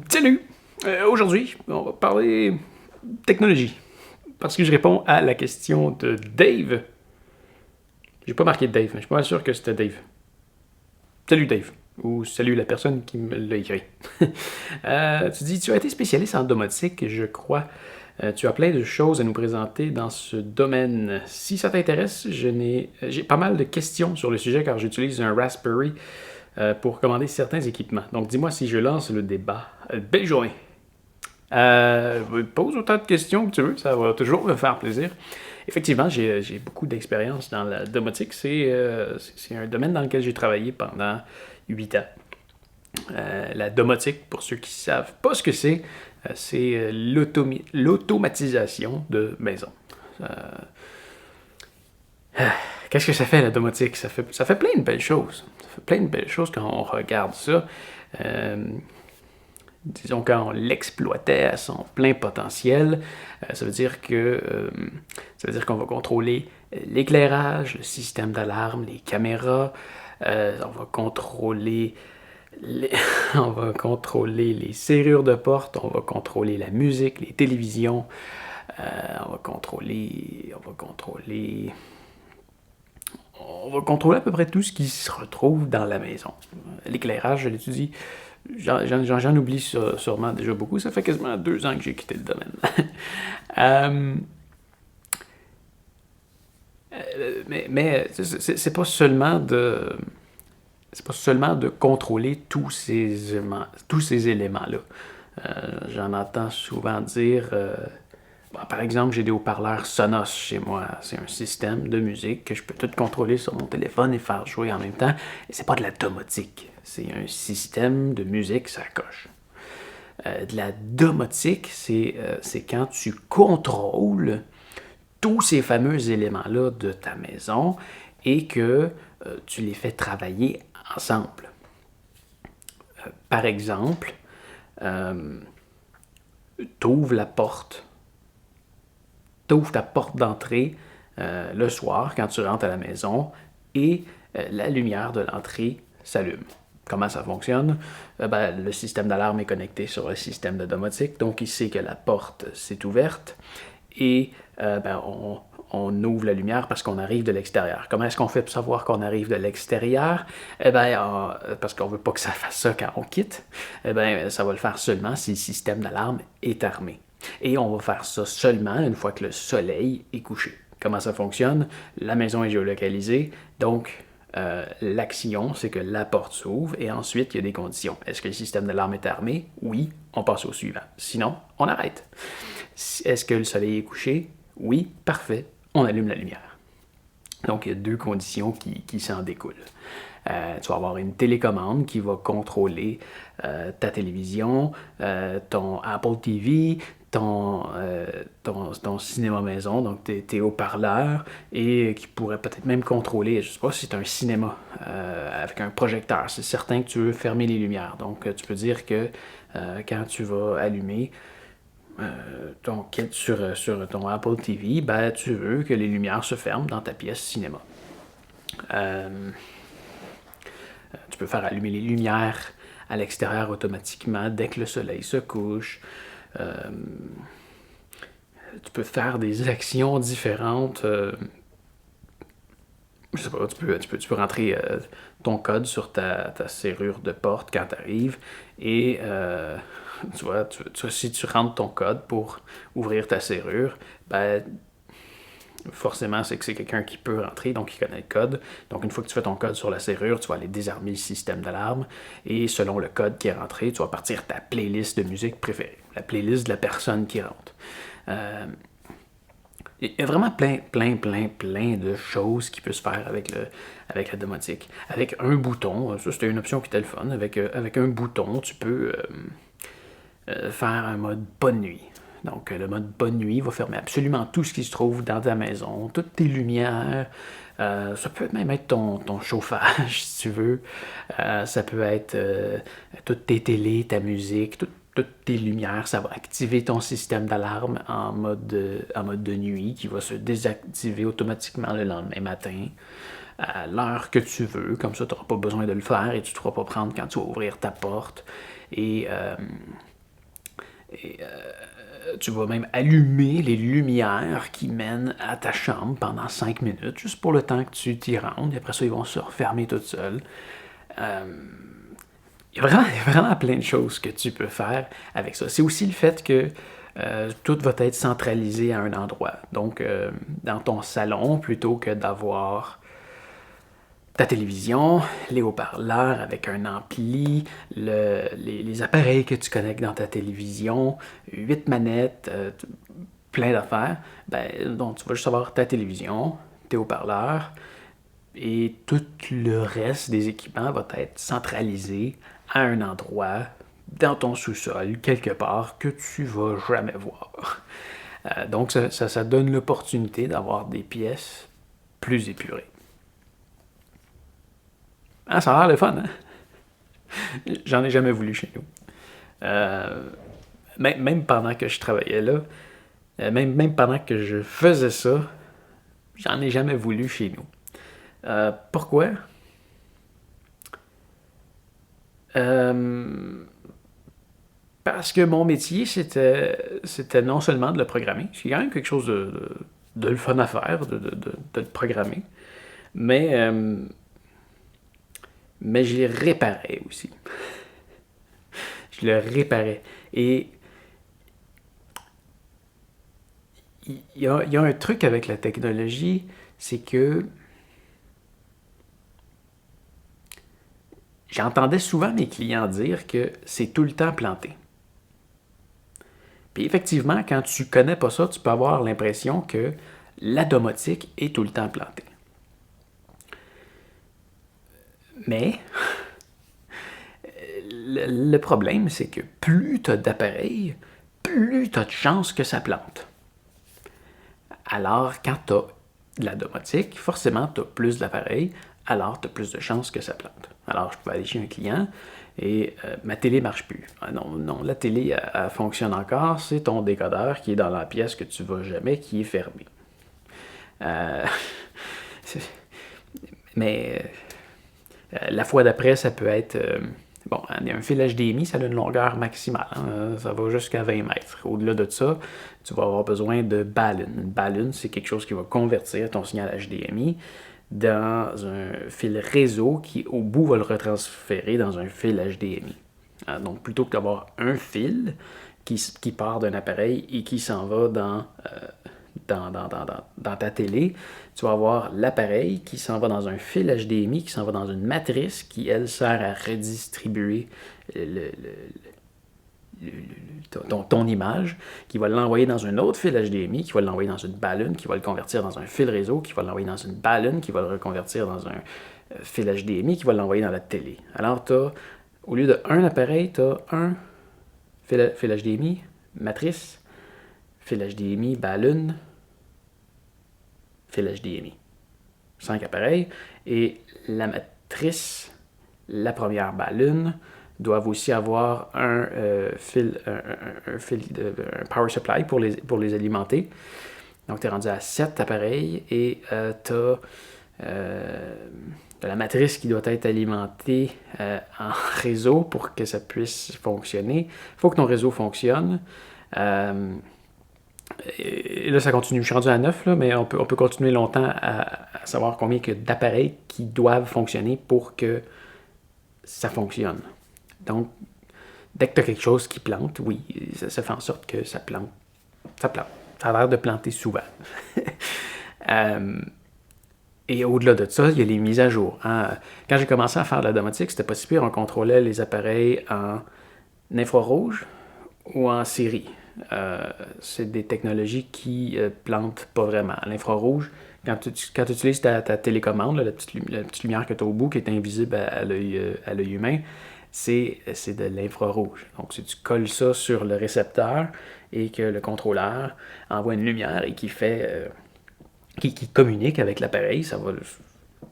Salut! Aujourd'hui, on va parler technologie. Parce que je réponds à la question de Dave. J'ai pas marqué Dave, mais je suis pas sûr que c'était Dave. Salut Dave. Ou salut la personne qui me l'a écrit. Tu dis, tu as été spécialiste en domotique, je crois. Tu as plein de choses à nous présenter dans ce domaine. Si ça t'intéresse, j'ai pas mal de questions sur le sujet car j'utilise un Raspberry pour commander certains équipements. Donc dis-moi si je lance le débat. Belle journée! Pose autant de questions que tu veux, ça va toujours me faire plaisir. Effectivement, j'ai beaucoup d'expérience dans la domotique. C'est un domaine dans lequel j'ai travaillé pendant 8 ans. La domotique, pour ceux qui ne savent pas ce que c'est l'automatisation de maisons. Euh, Qu'est-ce que ça fait la domotique? Ça fait plein de belles choses. Ça fait plein de belles choses quand on regarde ça. Euh, Disons quand on l'exploitait à son plein potentiel, ça veut dire qu'on va contrôler l'éclairage, le système d'alarme, les caméras, on va contrôler les, on va contrôler les serrures de porte, on va contrôler la musique, les télévisions, on va contrôler à peu près tout ce qui se retrouve dans la maison. L'éclairage, je l'étudie. J'en oublie sûrement déjà beaucoup. Ça fait quasiment 2 ans que j'ai quitté le domaine. Euh, mais c'est pas seulement de contrôler tous ces éléments-là. J'en entends souvent dire, par exemple, j'ai des haut-parleurs Sonos chez moi. C'est un système de musique que je peux tout contrôler sur mon téléphone et faire jouer en même temps. Et c'est pas de la domotique. C'est un système de musique, ça coche. De la domotique, c'est quand tu contrôles tous ces fameux éléments-là de ta maison et que tu les fais travailler ensemble. Par exemple, t'ouvres la porte, t'ouvres ta porte d'entrée le soir quand tu rentres à la maison et la lumière de l'entrée s'allume. Comment ça fonctionne? Le système d'alarme est connecté sur le système de domotique, donc il sait que la porte s'est ouverte et on ouvre la lumière parce qu'on arrive de l'extérieur. Comment est-ce qu'on fait pour savoir qu'on arrive de l'extérieur? Parce qu'on veut pas que ça fasse ça quand on quitte. Ça va le faire seulement si le système d'alarme est armé. Et on va faire ça seulement une fois que le soleil est couché. Comment ça fonctionne? La maison est géolocalisée, donc l'action, c'est que la porte s'ouvre et ensuite il y a des conditions. Est-ce que le système d'alarme est armé? Oui, on passe au suivant. Sinon, on arrête. Est-ce que le soleil est couché? Oui, parfait, on allume la lumière. Donc, il y a 2 conditions qui s'en découlent. Tu vas avoir une télécommande qui va contrôler ta télévision, ton Apple TV, ton cinéma maison, donc tes haut-parleurs, et qui pourrait peut-être même contrôler, je ne sais pas si c'est un cinéma avec un projecteur. C'est certain que tu veux fermer les lumières. Donc, tu peux dire que quand tu vas allumer ton kit sur ton Apple TV, tu veux que les lumières se ferment dans ta pièce cinéma. Tu peux faire allumer les lumières à l'extérieur automatiquement dès que le soleil se couche. Tu peux faire des actions différentes. Je sais pas, tu peux rentrer ton code sur ta serrure de porte quand tu arrives et tu vois, si tu rentres ton code pour ouvrir ta serrure, forcément, c'est que c'est quelqu'un qui peut rentrer, donc qui connaît le code. Donc, une fois que tu fais ton code sur la serrure, tu vas aller désarmer le système d'alarme. Et selon le code qui est rentré, tu vas partir ta playlist de musique préférée, la playlist de la personne qui rentre. Il y a vraiment plein de choses qui peuvent se faire avec la domotique. Avec un bouton, ça c'était une option qui était le fun, avec un bouton, tu peux faire un mode bonne nuit. Donc, le mode bonne nuit va fermer absolument tout ce qui se trouve dans ta maison, toutes tes lumières. Ça peut même être ton chauffage, si tu veux. Ça peut être toutes tes télés, ta musique, toutes tes lumières. Ça va activer ton système d'alarme en mode de nuit qui va se désactiver automatiquement le lendemain matin à l'heure que tu veux. Comme ça, tu n'auras pas besoin de le faire et tu ne te feras pas prendre quand tu vas ouvrir ta porte. Et Et tu vas même allumer les lumières qui mènent à ta chambre pendant 5 minutes, juste pour le temps que tu t'y rendes. Et après ça, ils vont se refermer toutes seules. Il y a vraiment plein de choses que tu peux faire avec ça. C'est aussi le fait que tout va être centralisé à un endroit. Donc, dans ton salon, plutôt que d'avoir ta télévision, les haut-parleurs avec un ampli, les appareils que tu connectes dans ta télévision, 8 manettes, plein d'affaires, donc tu vas juste avoir ta télévision, tes haut-parleurs, et tout le reste des équipements va être centralisé à un endroit dans ton sous-sol, quelque part, que tu vas jamais voir. Donc ça donne l'opportunité d'avoir des pièces plus épurées. Ah, ça a l'air le fun, hein? J'en ai jamais voulu chez nous. Même pendant que je travaillais là, même pendant que je faisais ça, j'en ai jamais voulu chez nous. Pourquoi? Parce que mon métier, c'était non seulement de le programmer, c'est quand même quelque chose de le fun à faire, de le programmer, mais je les réparais aussi. Je le réparais. Et il y a un truc avec la technologie, c'est que j'entendais souvent mes clients dire que c'est tout le temps planté. Puis effectivement, quand tu connais pas ça, tu peux avoir l'impression que la domotique est tout le temps plantée. Mais le problème, c'est que plus tu as d'appareils, plus tu as de chances que ça plante. Alors, quand tu as de la domotique, forcément, tu as plus d'appareils, alors tu as plus de chances que ça plante. Alors, je peux aller chez un client et ma télé marche plus. Ah non, la télé, elle fonctionne encore, c'est ton décodeur qui est dans la pièce que tu vas jamais, qui est fermé. Mais la fois d'après, ça peut être... un fil HDMI, ça a une longueur maximale. Hein, ça va jusqu'à 20 mètres. Au-delà de ça, tu vas avoir besoin de balun. Une balun, c'est quelque chose qui va convertir ton signal HDMI dans un fil réseau qui, au bout, va le retransférer dans un fil HDMI. Donc, plutôt que d'avoir un fil qui part d'un appareil et qui s'en va dans ta télé, tu vas avoir l'appareil qui s'en va dans un fil HDMI, qui s'en va dans une matrice qui, elle, sert à redistribuer ton image, qui va l'envoyer dans un autre fil HDMI, qui va l'envoyer dans une balune, qui va le convertir dans un fil réseau, qui va l'envoyer dans une balune, qui va le reconvertir dans un fil HDMI, qui va l'envoyer dans la télé. Alors, au lieu d'un appareil, tu as un fil HDMI, matrice, fil HDMI, balune, fil HDMI. 5 appareils. Et la matrice, la première balune, doivent aussi avoir un power supply pour les alimenter. Donc, tu es rendu à 7 appareils et tu as la matrice qui doit être alimentée en réseau pour que ça puisse fonctionner. Il faut que ton réseau fonctionne. Et là, ça continue. Je suis rendu à 9, là, mais on peut continuer longtemps à savoir combien d'appareils qui doivent fonctionner pour que ça fonctionne. Donc, dès que tu as quelque chose qui plante, oui, ça fait en sorte que ça plante. Ça plante. Ça a l'air de planter souvent. Et au-delà de ça, il y a les mises à jour. Hein. Quand j'ai commencé à faire de la domotique, c'était pas si pire. On contrôlait les appareils en infrarouge ou en série. C'est des technologies qui plantent pas vraiment. L'infrarouge, quand tu utilises ta télécommande, la petite lumière que tu as au bout, qui est invisible à l'œil humain, c'est de l'infrarouge. Donc, si tu colles ça sur le récepteur et que le contrôleur envoie une lumière et qui communique avec l'appareil,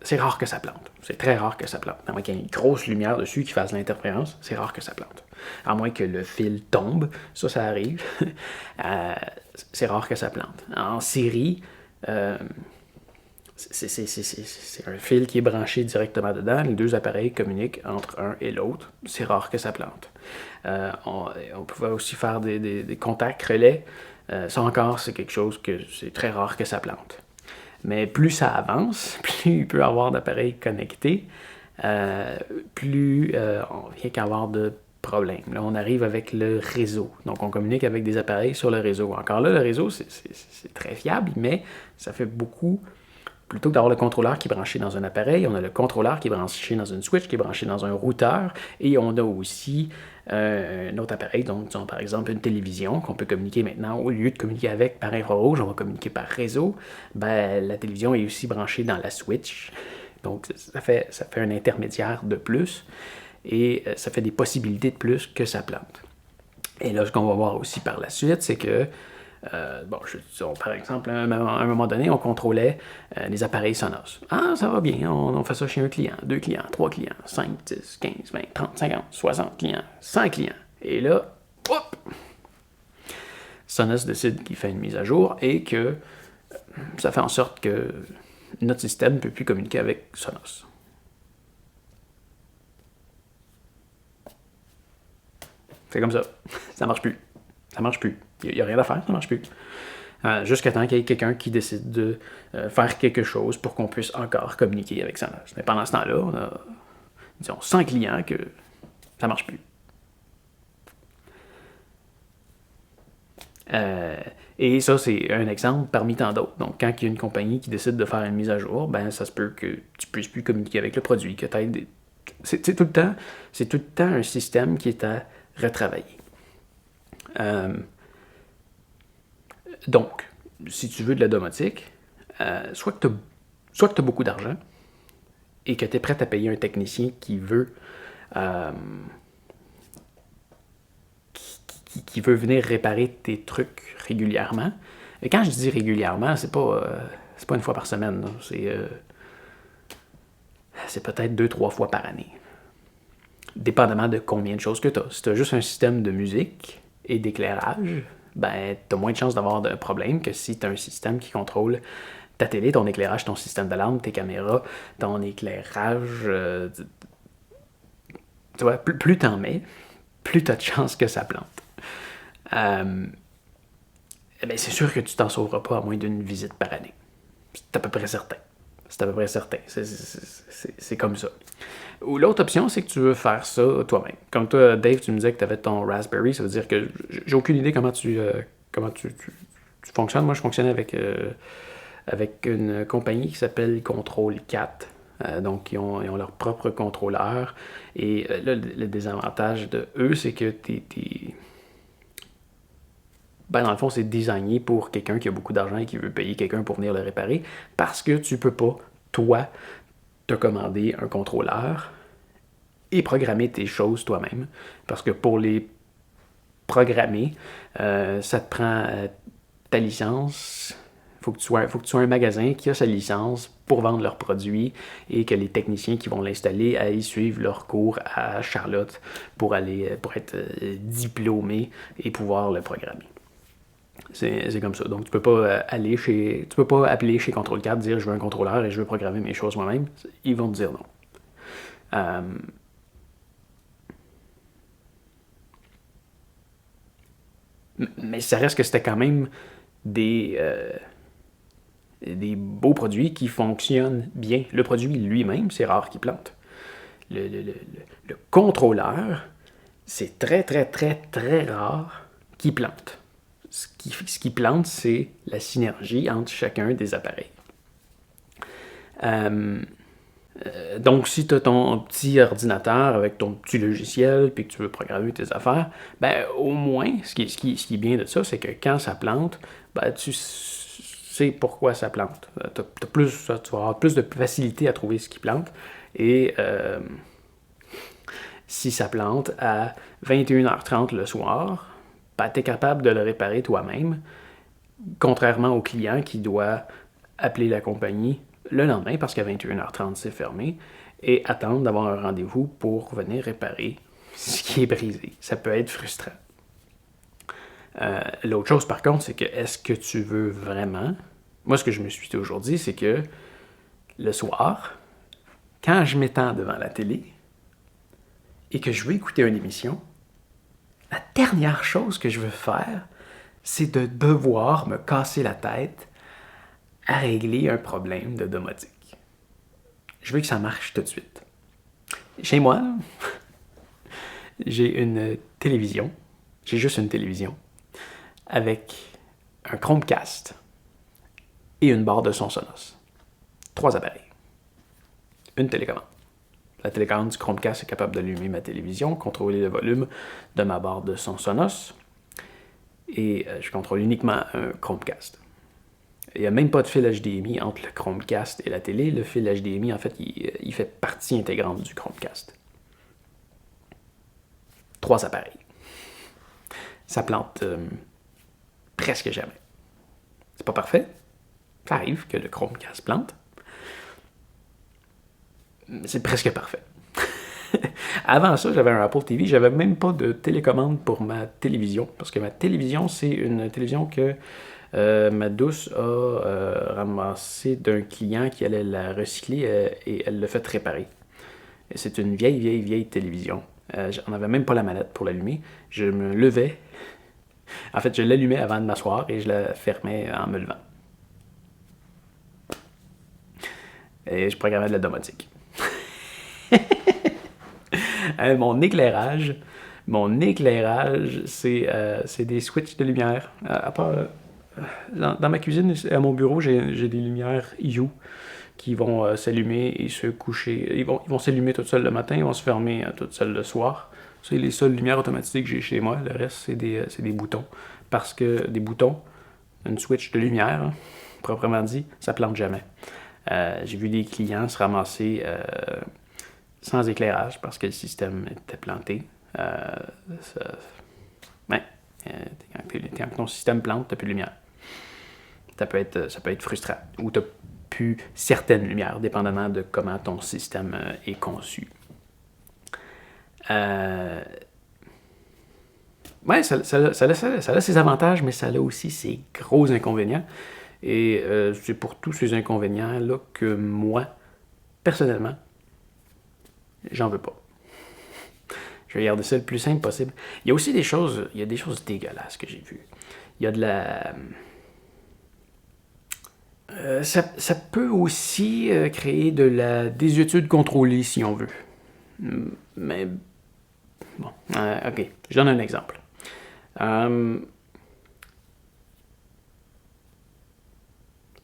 c'est rare que ça plante. C'est très rare que ça plante. À moins qu'il y ait une grosse lumière dessus qui fasse l'interférence, c'est rare que ça plante. À moins que le fil tombe, ça arrive. C'est rare que ça plante. En série, C'est un fil qui est branché directement dedans. Les deux appareils communiquent entre un et l'autre. C'est rare que ça plante. On pouvait aussi faire des contacts relais. Ça encore, c'est quelque chose que c'est très rare que ça plante. Mais plus ça avance, plus il peut y avoir d'appareils connectés, plus on vient qu'avoir de problèmes. Là, on arrive avec le réseau. Donc, on communique avec des appareils sur le réseau. Encore là, le réseau, c'est très fiable, mais ça fait beaucoup. Plutôt que d'avoir le contrôleur qui est branché dans un appareil, on a le contrôleur qui est branché dans une switch, qui est branché dans un routeur, et on a aussi un autre appareil, donc disons, par exemple une télévision qu'on peut communiquer maintenant. Au lieu de communiquer avec par infrarouge, on va communiquer par réseau. Ben, la télévision est aussi branchée dans la switch. Donc ça fait un intermédiaire de plus, et ça fait des possibilités de plus que ça plante. Et là, ce qu'on va voir aussi par la suite, c'est que par exemple, à un moment donné, on contrôlait les appareils Sonos. Ah, ça va bien, on fait ça chez un client, 2 clients, 3 clients, 5, 10, 15, 20, 30, 50, 60 clients, 100 clients. Et là, hop! Sonos décide qu'il fait une mise à jour et que ça fait en sorte que notre système ne peut plus communiquer avec Sonos. C'est comme ça. Ça marche plus. Ça marche plus. Il n'y a rien à faire, ça marche plus. Jusqu'à temps qu'il y ait quelqu'un qui décide de faire quelque chose pour qu'on puisse encore communiquer avec Sonos. Mais pendant ce temps-là, on a, disons, 100 clients que ça marche plus. Et ça, c'est un exemple parmi tant d'autres. Donc, quand il y a une compagnie qui décide de faire une mise à jour, ben ça se peut que tu puisses plus communiquer avec le produit, que c'est tout le temps un système qui est à retravailler. Donc, si tu veux de la domotique, soit que tu as beaucoup d'argent et que tu es prêt à payer un technicien qui veut qui veut venir réparer tes trucs régulièrement. Et quand je dis régulièrement, c'est pas une fois par semaine. C'est peut-être 2-3 fois par année. Dépendamment de combien de choses que tu as. Si tu as juste un système de musique et d'éclairage, ben, tu as moins de chances d'avoir de problème que si tu as un système qui contrôle ta télé, ton éclairage, ton système d'alarme, tes caméras, ton éclairage. Tu vois, plus t'en mets, plus tu as de chances que ça plante. Ben, c'est sûr que tu t'en sauveras pas à moins d'une visite par année. C'est à peu près certain. C'est comme ça. Ou l'autre option, c'est que tu veux faire ça toi-même. Comme toi, Dave, tu me disais que tu avais ton Raspberry, ça veut dire que j'ai aucune idée comment tu fonctionnes. Moi, je fonctionnais avec une compagnie qui s'appelle Control 4. Donc, ils ont leur propre contrôleur. Et là, le désavantage de eux, c'est que ben, dans le fond, c'est designé pour quelqu'un qui a beaucoup d'argent et qui veut payer quelqu'un pour venir le réparer, parce que tu peux pas, toi, te commander un contrôleur et programmer tes choses toi-même. Parce que pour les programmer, ça te prend ta licence. Faut que tu sois un magasin qui a sa licence pour vendre leurs produits et que les techniciens qui vont l'installer aillent suivre leur cours à Charlotte pour être diplômés et pouvoir le programmer. C'est comme ça. Donc, tu peux pas appeler chez Control 4 dire je veux un contrôleur et je veux programmer mes choses moi-même. Ils vont te dire non. Mais ça reste que c'était quand même des beaux produits qui fonctionnent bien. Le produit lui-même, c'est rare qu'il plante. Le contrôleur, c'est très, très, très, très rare qu'il plante. Ce qui plante, c'est la synergie entre chacun des appareils. Donc, si tu as ton petit ordinateur avec ton petit logiciel puis que tu veux programmer tes affaires, ben au moins, ce qui est bien de ça, c'est que quand ça plante, ben, tu sais pourquoi ça plante. Tu vas avoir plus de facilité à trouver ce qui plante. Et si ça plante à 21h30 le soir, ben, tu es capable de le réparer toi-même, contrairement au client qui doit appeler la compagnie le lendemain, parce qu'à 21h30, c'est fermé, et attendre d'avoir un rendez-vous pour venir réparer ce qui est brisé. Ça peut être frustrant. L'autre chose, par contre, c'est que est-ce que tu veux vraiment... Moi, ce que je me suis dit aujourd'hui, c'est que le soir, quand je m'étends devant la télé et que je veux écouter une émission, la dernière chose que je veux faire, c'est de devoir me casser la tête à régler un problème de domotique. Je veux que ça marche tout de suite. Chez moi, j'ai une télévision, j'ai juste une télévision, avec un Chromecast et une barre de son Sonos. 3 appareils. Une télécommande. La télécommande du Chromecast est capable d'allumer ma télévision, contrôler le volume de ma barre de son Sonos, et je contrôle uniquement un Chromecast. Il n'y a même pas de fil HDMI entre le Chromecast et la télé. Le fil HDMI, en fait, il fait partie intégrante du Chromecast. 3 appareils. Ça plante presque jamais. C'est pas parfait. Ça arrive que le Chromecast plante. C'est presque parfait. Avant ça, j'avais un Apple TV. J'avais même pas de télécommande pour ma télévision. Parce que ma télévision, c'est une télévision que ma douce a ramassée d'un client qui allait la recycler et elle l'a fait réparer. Et c'est une vieille télévision. J'en avais même pas la manette pour l'allumer. Je me levais. En fait, je l'allumais avant de m'asseoir et je la fermais en me levant. Et je programmais de la domotique. Mon éclairage, c'est des switches de lumière. À part, dans ma cuisine, à mon bureau, j'ai des lumières Hue qui vont s'allumer et se coucher. Ils vont s'allumer toutes seules le matin, ils vont se fermer toutes seules le soir. C'est les seules lumières automatiques que j'ai chez moi. Le reste, c'est des boutons. Parce que des boutons, une switch de lumière, hein, proprement dit, ça plante jamais. J'ai vu des clients se ramasser sans éclairage parce que le système était planté. Quand ton système plante, tu n'as plus de lumière. Ça peut être frustrant. Ou tu n'as plus certaines lumières, dépendamment de comment ton système est conçu. Ouais, ça a ses avantages, mais ça a aussi ses gros inconvénients. Et c'est pour tous ces inconvénients-là que moi, personnellement, j'en veux pas. Je vais garder ça le plus simple possible. Il y a aussi des choses dégueulasses que j'ai vues. Il y a de la... ça peut aussi créer de la désuétude contrôlée, si on veut. Mais... Bon, ok, je donne un exemple.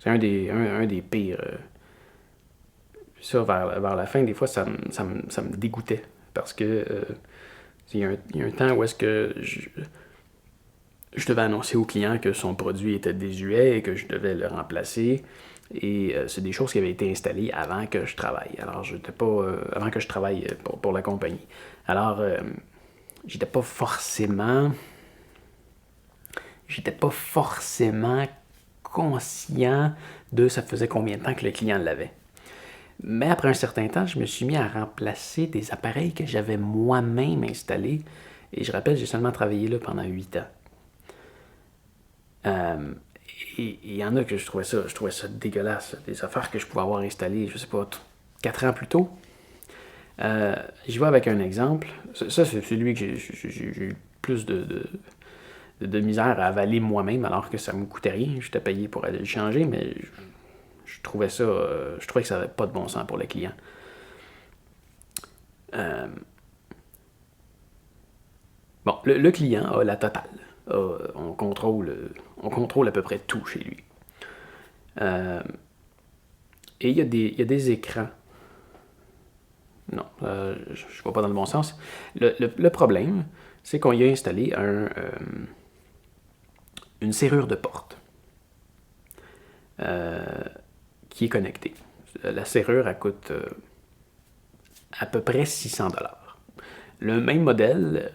C'est un des pires. Ça, vers la fin, des fois, ça me dégoûtait. Parce que il y a un temps où est-ce que je devais annoncer au client que son produit était désuet et que je devais le remplacer. Et c'est des choses qui avaient été installées avant que je travaille. Alors, j'étais pas... avant que je travaille pour la compagnie. Alors, j'étais pas forcément conscient de ça faisait combien de temps que le client l'avait. Mais après un certain temps, je me suis mis à remplacer des appareils que j'avais moi-même installés. Et je rappelle, j'ai seulement travaillé là pendant 8 ans. Et il y en a que je trouvais ça dégueulasse. Des affaires que je pouvais avoir installées, je sais pas, 4 ans plus tôt. J'y vais avec un exemple. Ça, c'est celui que j'ai eu plus de misère à avaler moi-même, alors que ça me coûtait rien. J'étais payé pour aller le changer, mais je trouvais que ça n'avait pas de bon sens pour le client. Bon, le client a la totale. On contrôle à peu près tout chez lui. Et il y a des écrans. Non, je ne vais pas dans le bon sens. Le problème, c'est qu'on y a installé une serrure de porte qui est connectée. La serrure, elle coûte à peu près 600$. Le même modèle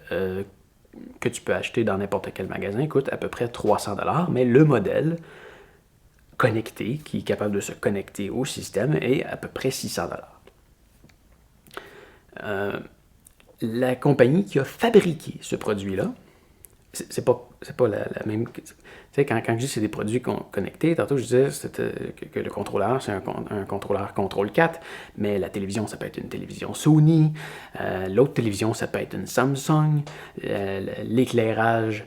que tu peux acheter dans n'importe quel magasin coûte à peu près 300$, mais le modèle connecté, qui est capable de se connecter au système, est à peu près 600$. La compagnie qui a fabriqué ce produit-là c'est pas la même... Tu sais, quand je dis que c'est des produits connectés, tantôt je disais que le contrôleur, c'est un contrôleur Control 4, mais la télévision, ça peut être une télévision Sony, l'autre télévision, ça peut être une Samsung, l'éclairage,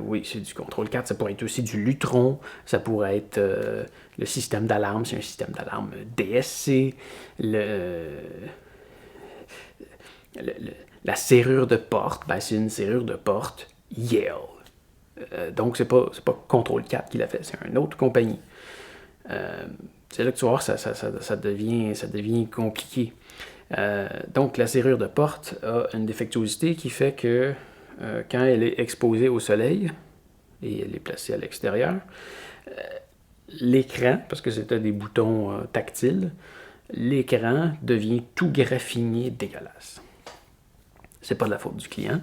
oui, c'est du Control 4, ça pourrait être aussi du Lutron, ça pourrait être le système d'alarme, c'est un système d'alarme DSC, la serrure de porte, ben, c'est une serrure de porte Yale. Donc, c'est pas Control 4 qui l'a fait, c'est une autre compagnie. C'est là que tu vas voir, ça devient compliqué. Donc, la serrure de porte a une défectuosité qui fait que quand elle est exposée au soleil, et elle est placée à l'extérieur, l'écran, parce que c'était des boutons tactiles, l'écran devient tout graffiné dégueulasse. C'est pas de la faute du client.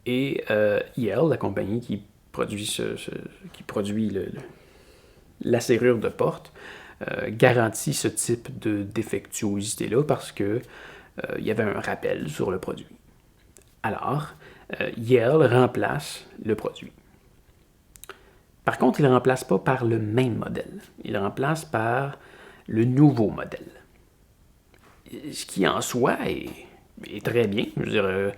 Et Yale, la compagnie qui produit, la serrure de porte, garantit ce type de défectuosité-là parce que il y avait un rappel sur le produit. Alors, Yale remplace le produit. Par contre, il ne remplace pas par le même modèle. Il remplace par le nouveau modèle. Ce qui en soi est très bien. Je veux dire,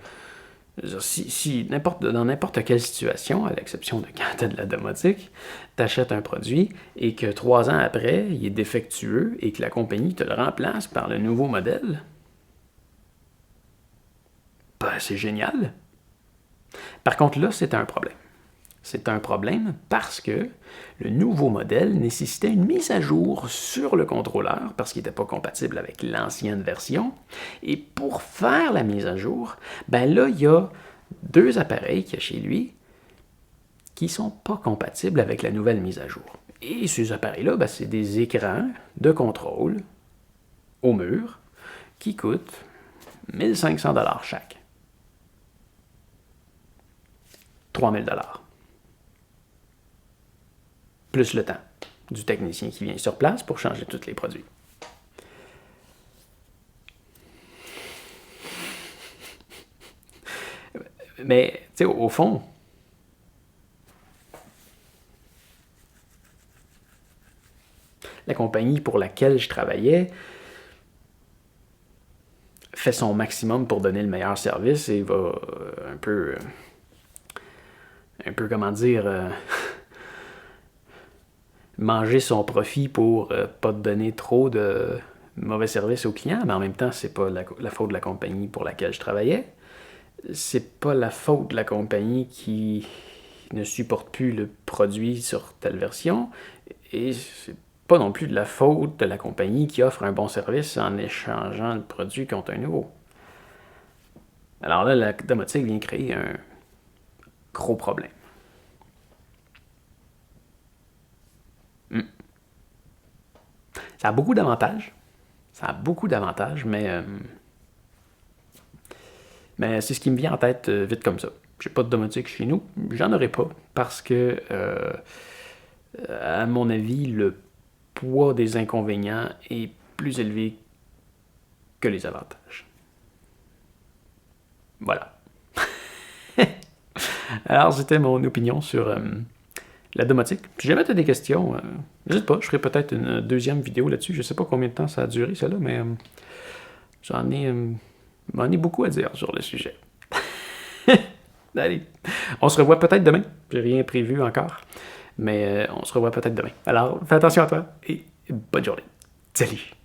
si dans n'importe quelle situation, à l'exception de quand tu as de la domotique, tu achètes un produit et que 3 ans après, il est défectueux et que la compagnie te le remplace par le nouveau modèle, ben, c'est génial. Par contre, là, c'est un problème. C'est un problème parce que le nouveau modèle nécessitait une mise à jour sur le contrôleur parce qu'il n'était pas compatible avec l'ancienne version. Et pour faire la mise à jour, ben là, il y a 2 appareils qu'il y a chez lui qui ne sont pas compatibles avec la nouvelle mise à jour. Et ces appareils-là, ben, c'est des écrans de contrôle au mur qui coûtent 1500 $ chaque. 3000 $. Plus le temps du technicien qui vient sur place pour changer tous les produits. Mais, tu sais, au fond, la compagnie pour laquelle je travaillais fait son maximum pour donner le meilleur service et va un peu, comment dire... manger son profit pour pas te donner trop de mauvais service aux clients, mais en même temps, c'est pas la faute de la compagnie pour laquelle je travaillais. C'est pas la faute de la compagnie qui ne supporte plus le produit sur telle version, et c'est pas non plus de la faute de la compagnie qui offre un bon service en échangeant le produit contre un nouveau. Alors là, la domotique vient créer un gros problème. Ça a beaucoup d'avantages. Mais c'est ce qui me vient en tête vite comme ça. J'ai pas de domotique chez nous. J'en aurais pas parce que, à mon avis, le poids des inconvénients est plus élevé que les avantages. Voilà. Alors, c'était mon opinion sur la domotique. Si jamais tu as des questions, n'hésite pas, je ferai peut-être une deuxième vidéo là-dessus. Je sais pas combien de temps ça a duré, celle-là, mais j'en ai beaucoup à dire sur le sujet. Allez, on se revoit peut-être demain. J'ai rien prévu encore, mais on se revoit peut-être demain. Alors, fais attention à toi et bonne journée. Salut!